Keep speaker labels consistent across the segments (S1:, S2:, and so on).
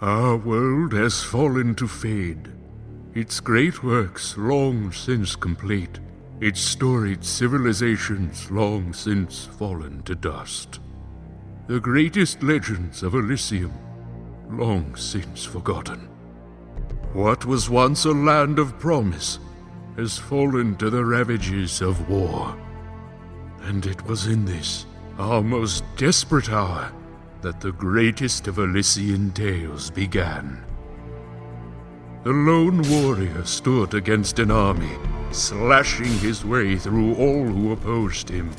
S1: Our world has fallen to fade, its great works long since complete, its storied civilizations long since fallen to dust. The greatest legends of Elysium long since forgotten. What was once a land of promise has fallen to the ravages of war. And it was in this, our most desperate hour, that the greatest of Elysian tales began. The lone warrior stood against an army, slashing his way through all who opposed him.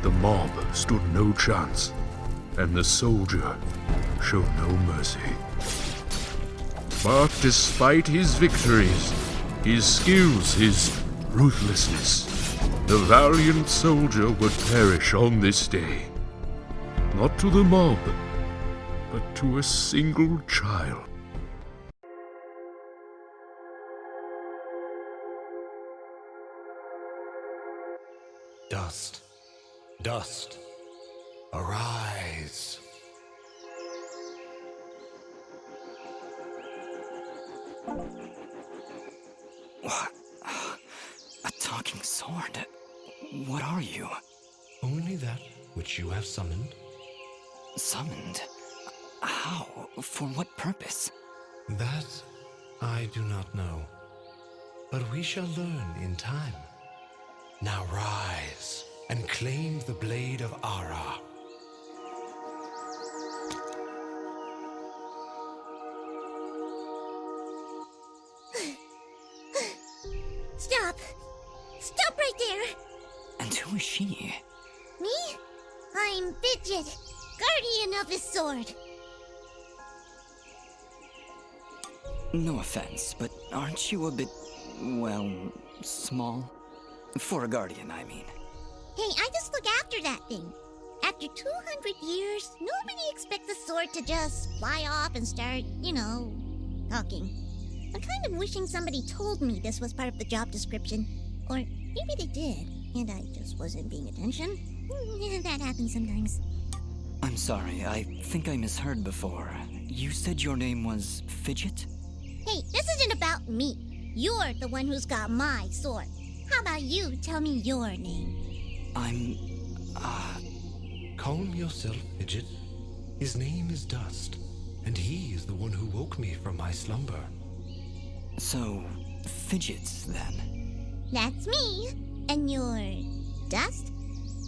S1: The mob stood no chance, and the soldier showed no mercy. But despite his victories, his skills, his ruthlessness, the valiant soldier would perish on this day. Not to the mob, but to a single child.
S2: Dust, dust, arise.
S3: What? A talking sword? What are you?
S2: Only that which you have summoned.
S3: Summoned? How? For what purpose?
S2: That I do not know. But we shall learn in time. Now rise and claim the blade of Ara.
S4: Stop! Stop right there!
S3: And who is she?
S4: Me? I'm Fidget, guardian of the sword.
S3: No offense, but aren't you a bit, well, small? For a guardian, I mean.
S4: Hey, I just look after that thing. After 200 years, nobody expects the sword to just fly off and start, talking. I'm kind of wishing somebody told me this was part of the job description. Or maybe they did, and I just wasn't paying attention. That happens sometimes.
S3: I'm sorry, I think I misheard before. You said your name was Fidget?
S4: Hey, this isn't about me. You're the one who's got my sword. How about you tell me your name?
S2: Calm yourself, Fidget. His name is Dust, and he is the one who woke me from my slumber.
S3: So, Fidgets, then?
S4: That's me. And you're Dust?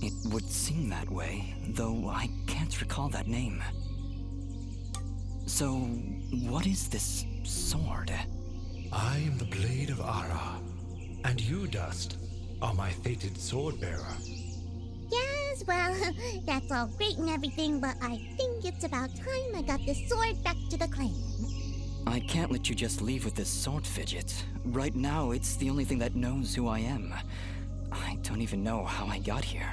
S3: It would seem that way, though I can't recall that name. So, what is this sword?
S2: I am the blade of Ara, and you, Dust, are my fated sword-bearer.
S4: Yes, well, that's all great and everything, but I think it's about time I got this sword back to the clan.
S3: I can't let you just leave with this sword, Fidget. Right now, it's the only thing that knows who I am. I don't even know how I got here.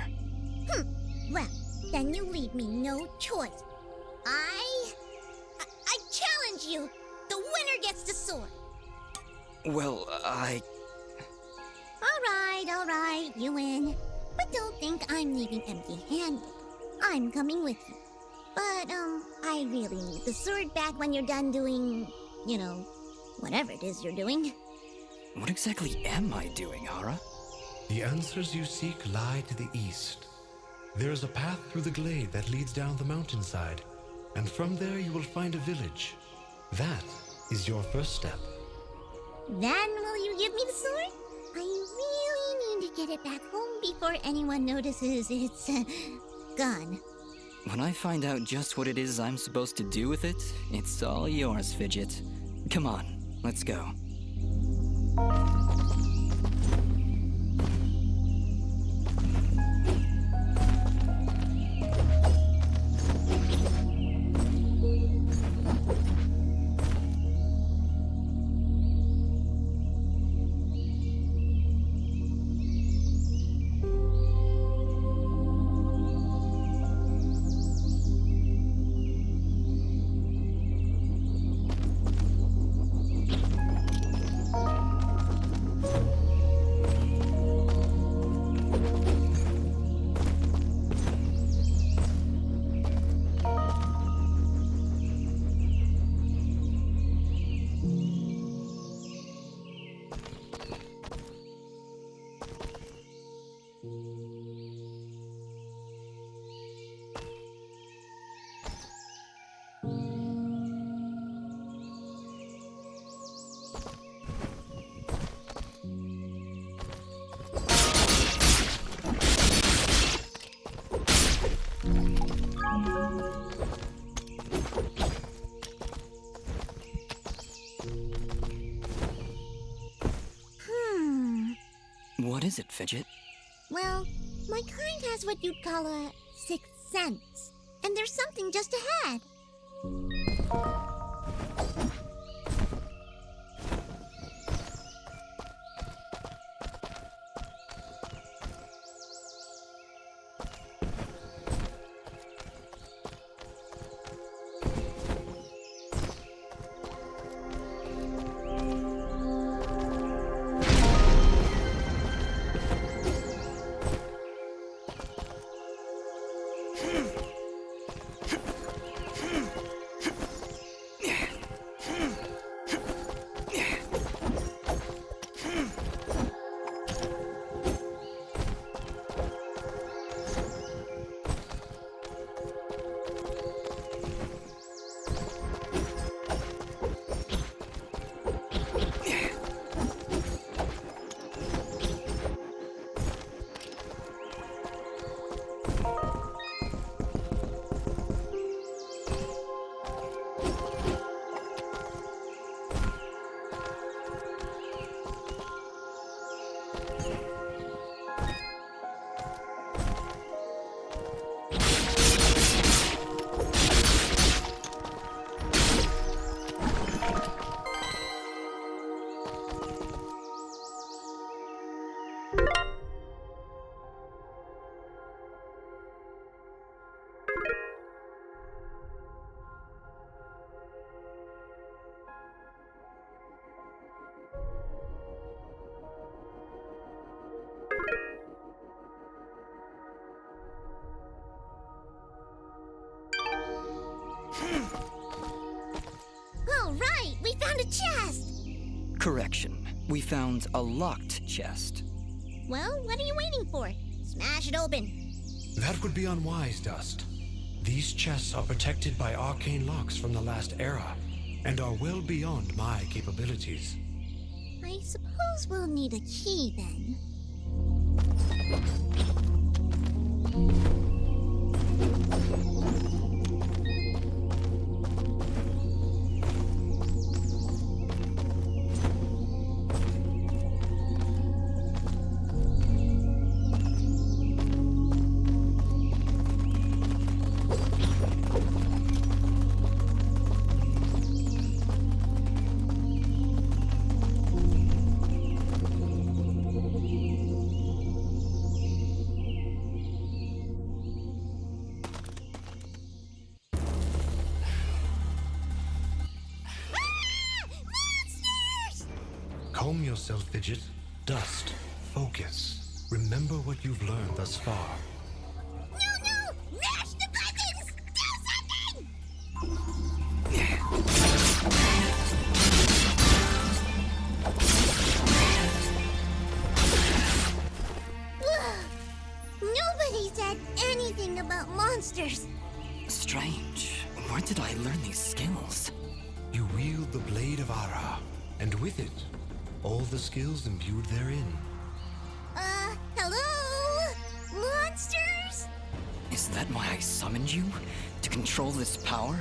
S4: Well, then you leave me no choice. I challenge you! The winner gets the sword!
S3: Well,
S4: All right, you win. But don't think I'm leaving empty-handed. I'm coming with you. But, I really need the sword back when you're done doing, whatever it is you're doing.
S3: What exactly am I doing, Ara?
S2: The answers you seek lie to the east. There is a path through the glade that leads down the mountainside, and from there you will find a village. That is your first step.
S4: Then will you give me the sword? I really need to get it back home before anyone notices it's gone.
S3: When I find out just what it is I'm supposed to do with it, it's all yours, Fidget. Come on, let's go. What is it, Fidget?
S4: Well, my kind has what you'd call a sixth sense. And there's something just ahead. All right, we found a chest!
S3: Correction. We found a locked chest.
S4: Well, what are you waiting for? Smash it open.
S2: That would be unwise, Dust. These chests are protected by arcane locks from the last era, and are well beyond my capabilities.
S4: I suppose we'll need a key then.
S2: Calm yourself, Fidget. Dust. Focus. Remember what you've learned thus far.
S4: No! Mash the buttons! Do something! Nobody said anything about monsters.
S3: Strange. Where did I learn these skills?
S2: You wield the Blade of Ara, and with it, all the skills imbued therein.
S4: Hello? Monsters?
S3: Is that why I summoned you? To control this power?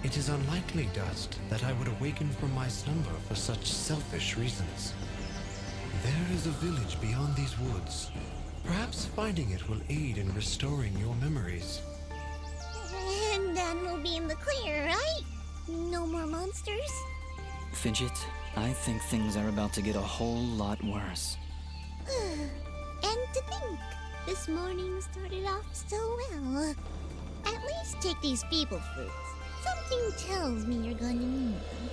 S2: It is unlikely, Dust, that I would awaken from my slumber for such selfish reasons. There is a village beyond these woods. Perhaps finding it will aid in restoring your memories.
S4: And then we'll be in the clear, right? No more monsters?
S3: Fidget, I think things are about to get a whole lot worse.
S4: And to think, this morning started off so well. At least take these people fruits. Something tells me you're going to need them.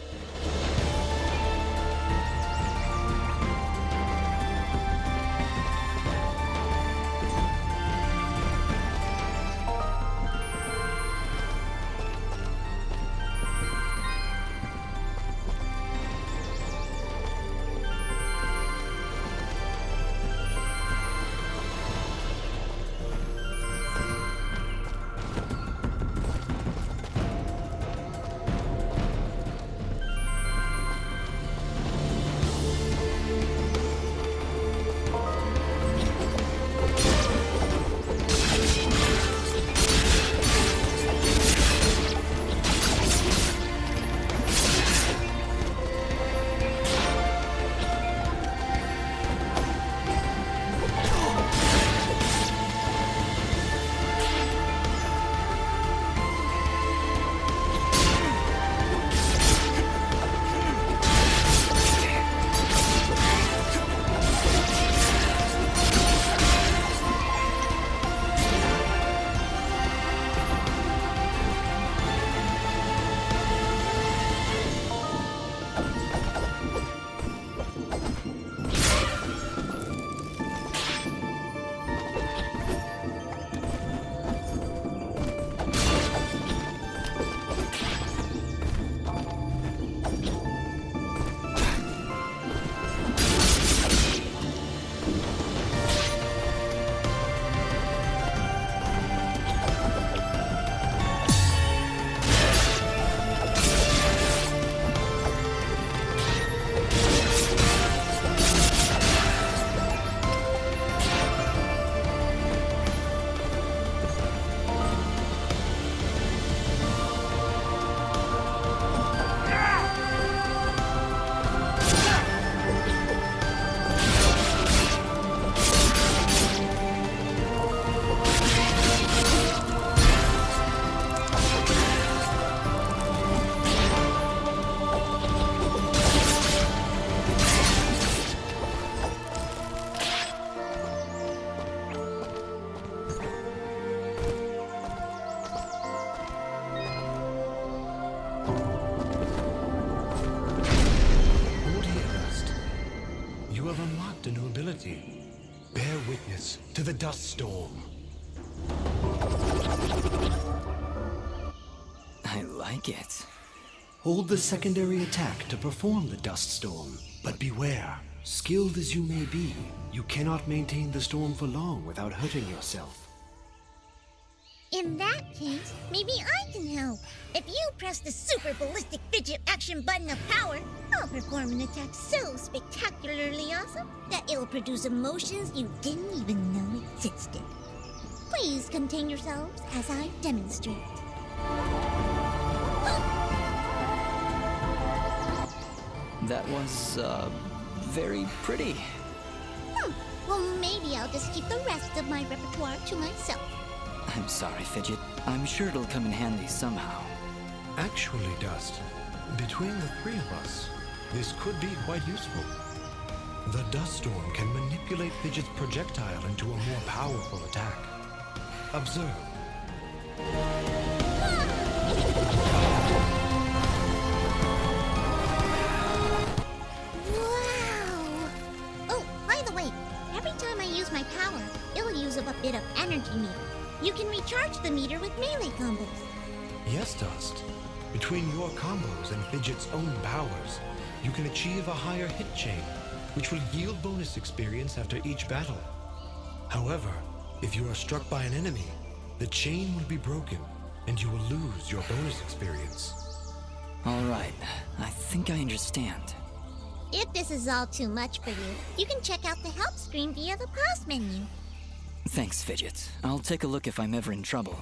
S2: Hold here, Dust. You have unlocked a new ability. Bear witness to the dust storm.
S3: I like it.
S2: Hold the secondary attack to perform the dust storm. But beware, skilled as you may be, you cannot maintain the storm for long without hurting yourself.
S4: In that case, maybe I can help. If you press the super ballistic fidget action button of power, I'll perform an attack so spectacularly awesome that it'll produce emotions you didn't even know existed. Please contain yourselves as I demonstrate.
S3: That was, very pretty.
S4: Well, maybe I'll just keep the rest of my repertoire to myself.
S3: I'm sorry, Fidget. I'm sure it'll come in handy somehow.
S2: Actually, Dust, between the three of us, this could be quite useful. The dust storm can manipulate Fidget's projectile into a more powerful attack. Observe.
S4: Wow! Oh, by the way, every time I use my power, it'll use up a bit of energy meter. You can recharge the meter with melee combos.
S2: Yes, Dust. Between your combos and Fidget's own powers, you can achieve a higher hit chain, which will yield bonus experience after each battle. However, if you are struck by an enemy, the chain will be broken, and you will lose your bonus experience.
S3: All right, I think I understand.
S4: If this is all too much for you, you can check out the help screen via the pause menu.
S3: Thanks, Fidget. I'll take a look if I'm ever in trouble.